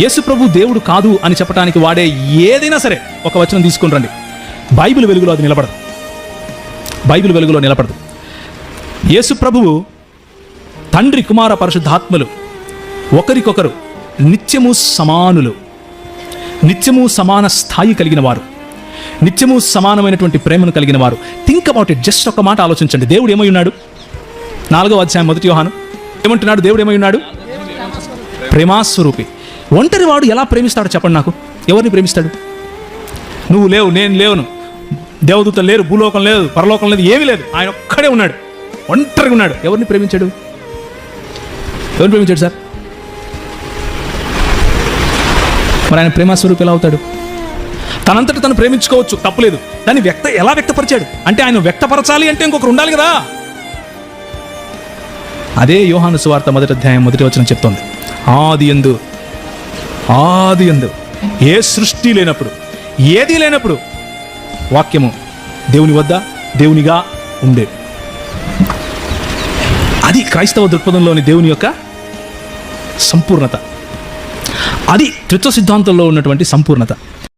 యేసు ప్రభు దేవుడు కాదు అని చెప్పడానికి వాడే ఏదైనా సరే ఒక వచనం తీసుకుని రండి, బైబిల్ వెలుగులో అది నిలబడదు. బైబిల్ వెలుగులో నిలబడదు. యేసు ప్రభువు తండ్రి, కుమార, పరిశుద్ధాత్మలు ఒకరికొకరు నిత్యము సమానులు, నిత్యము సమాన స్థాయి కలిగిన వారు, నిత్యము సమానమైనటువంటి ప్రేమను కలిగిన వారు. Think about it. జస్ట్ ఒక మాట ఆలోచించండి. దేవుడు ఏమై ఉన్నాడు? 4వ అధ్యాయం 1 యోహాను ఏమంటున్నాడు? దేవుడు ఏమై ఉన్నాడు? ప్రేమాస్వరూపి. ఒంటరి వాడు ఎలా ప్రేమిస్తాడో చెప్పండి నాకు. ఎవరిని ప్రేమిస్తాడు? నువ్వు లేవు, నేను లేవును, దేవదూతలు లేరు, భూలోకం లేదు, పరలోకం లేదు, ఏమీ లేదు, ఆయన ఒక్కడే ఉన్నాడు, ఒంటరిగా ఉన్నాడు. ఎవరిని ప్రేమించాడు? ఎవరిని ప్రేమించాడు సార్? మరి ఆయన ప్రేమాస్వరూపి ఎలా అవుతాడు? తనంతట తను ప్రేమించుకోవచ్చు, తప్పులేదు. దాన్ని ఎలా వ్యక్తపరిచాడు అంటే, ఆయన వ్యక్తపరచాలి అంటే ఇంకొకరు ఉండాలి కదా. అదే యోహాను సువార్త 1వ అధ్యాయం 1వ వచనం చెప్తోంది. ఆది యందు ఏ సృష్టి లేనప్పుడు, ఏది లేనప్పుడు వాక్యము దేవుని వద్ద దేవునిగా ఉండే. అది క్రైస్తవ దృక్పథంలోని దేవుని యొక్క సంపూర్ణత. అది త్రిత్వ సిద్ధాంతంలో ఉన్నటువంటి సంపూర్ణత.